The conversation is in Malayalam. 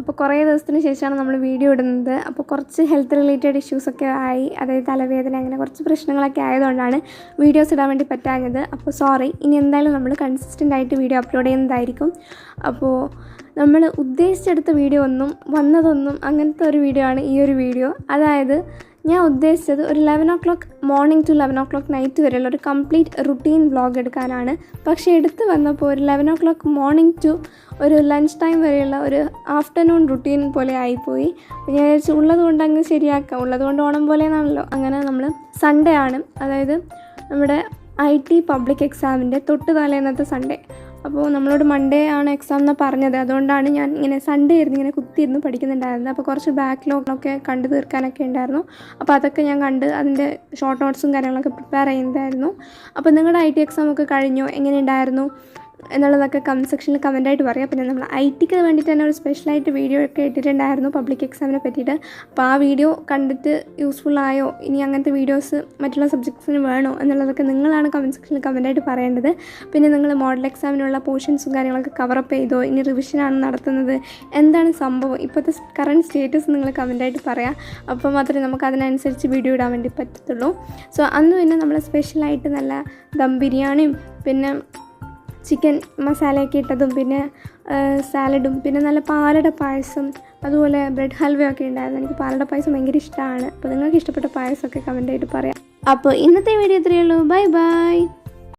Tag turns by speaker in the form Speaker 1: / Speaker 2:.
Speaker 1: അപ്പോൾ കുറേ ദിവസത്തിന് ശേഷമാണ് നമ്മൾ വീഡിയോ ഇടുന്നത്. അപ്പോൾ കുറച്ച് ഹെൽത്ത് റിലേറ്റഡ് ഇഷ്യൂസൊക്കെ ആയി, അതായത് തലവേദന അങ്ങനെ കുറച്ച് പ്രശ്നങ്ങളൊക്കെ ആയതുകൊണ്ടാണ് വീഡിയോസ് ഇടാൻ വേണ്ടി പറ്റാഞ്ഞത്. അപ്പോൾ സോറി. ഇനി എന്തായാലും നമ്മൾ കൺസിസ്റ്റൻ്റ് ആയിട്ട് വീഡിയോ അപ്ലോഡ് ചെയ്യുന്നതായിരിക്കും. അപ്പോൾ നമ്മൾ ഉദ്ദേശിച്ചെടുത്ത വീഡിയോ വന്നതൊന്നും അങ്ങനത്തെ ഒരു വീഡിയോ ആണ് ഈ ഒരു വീഡിയോ. അതായത് ഞാൻ ഉദ്ദേശിച്ചത് ഒരു 11 o'clock morning to 11 o'clock night വരെയുള്ള ഒരു കംപ്ലീറ്റ് റുട്ടീൻ വ്ളോഗ് എടുക്കാനാണ്. പക്ഷേ എടുത്ത് വന്നപ്പോൾ ഒരു 11 o'clock മോർണിംഗ് ടു ഒരു ലഞ്ച് ടൈം വരെയുള്ള ഒരു ആഫ്റ്റർനൂൺ റുട്ടീൻ പോലെ ആയിപ്പോയി. ഞാൻ വിചാരിച്ചു ഉള്ളതുകൊണ്ട് അങ്ങ് ശരിയാക്കാം, ഉള്ളതുകൊണ്ട് ഓണം പോലെയാണല്ലോ. അങ്ങനെ നമ്മൾ സൺഡേ ആണ്, അതായത് നമ്മുടെ IT പബ്ലിക് എക്സാമിൻ്റെ തൊട്ട് തലേന്നത്തെ സൺഡേ. അപ്പോൾ നമ്മളോട് മൺഡേ ആണ് എക്സാം എന്നാണ് പറഞ്ഞത്. അതുകൊണ്ടാണ് ഞാൻ ഇങ്ങനെ സൺഡേ ആയിരുന്നു ഇങ്ങനെ കുത്തിയിരുന്ന് പഠിക്കുന്നുണ്ടായിരുന്നത്. അപ്പോൾ കുറച്ച് ബാക്ക്ലോഗൊക്കെ കണ്ടു തീർക്കാനൊക്കെ ഉണ്ടായിരുന്നു. അപ്പോൾ അതൊക്കെ ഞാൻ കണ്ട് അതിൻ്റെ ഷോർട്ട് നോട്ട്സും കാര്യങ്ങളൊക്കെ പ്രിപ്പയർ ചെയ്യുന്നതായിരുന്നു. അപ്പോൾ നിങ്ങളുടെ IT എക്സാം ഒക്കെ കഴിഞ്ഞോ, എങ്ങനെയുണ്ടായിരുന്നു എന്നുള്ളതൊക്കെ കമൻറ്റ് സെക്ഷനിൽ കമൻറ്റായിട്ട് പറയാം. പിന്നെ നമ്മൾ ITക്ക് വേണ്ടിയിട്ട് തന്നെ ഒരു സ്പെഷ്യലായിട്ട് വീഡിയോ ഒക്കെ ഇട്ടിട്ടുണ്ടായിരുന്നു പബ്ലിക് എക്സാമിനെ പറ്റിയിട്ട്. അപ്പോൾ ആ വീഡിയോ കണ്ടിട്ട് യൂസ്ഫുള്ളായോ, ഇനി അങ്ങനത്തെ വീഡിയോസ് മറ്റുള്ള സബ്ജക്ട്സിന് വേണോ എന്നുള്ളതൊക്കെ നിങ്ങളാണ് കമൻറ്റ് സെക്ഷനിൽ കമൻറ്റായിട്ട് പറയേണ്ടത്. പിന്നെ നിങ്ങൾ മോഡൽ എക്സാമിനുള്ള പോർഷൻസും കാര്യങ്ങളൊക്കെ കവറപ്പ് ചെയ്തോ, ഇനി റിവിഷനാണ് നടത്തുന്നത്, എന്താണ് സംഭവം, ഇപ്പോഴത്തെ കറൻറ്റ് സ്റ്റേറ്റസ് നിങ്ങൾ കമൻറ്റായിട്ട് പറയാം. അപ്പോൾ മാത്രമേ നമുക്ക് അതിനനുസരിച്ച് വീഡിയോ ഇടാൻ വേണ്ടി പറ്റത്തുള്ളൂ. സോ അന്ന് പിന്നെ നമ്മൾ സ്പെഷ്യലായിട്ട് നല്ല ദം ബിരിയാണിയും പിന്നെ ചിക്കൻ മസാലയൊക്കെ ഇട്ടതും പിന്നെ സാലഡും പിന്നെ നല്ല പാലട പായസം അതുപോലെ ബ്രെഡ് ഹൽവയൊക്കെ ഉണ്ടായിരുന്നു. എനിക്ക് പാലട പായസം ഭയങ്കര ഇഷ്ടമാണ്. അപ്പോൾ നിങ്ങൾക്ക് ഇഷ്ടപ്പെട്ട പായസമൊക്കെ കമൻറ്റായിട്ട് പറയാം. അപ്പോൾ ഇന്നത്തെ വീഡിയോ ഇത്രയേ ഉള്ളൂ. Bye bye.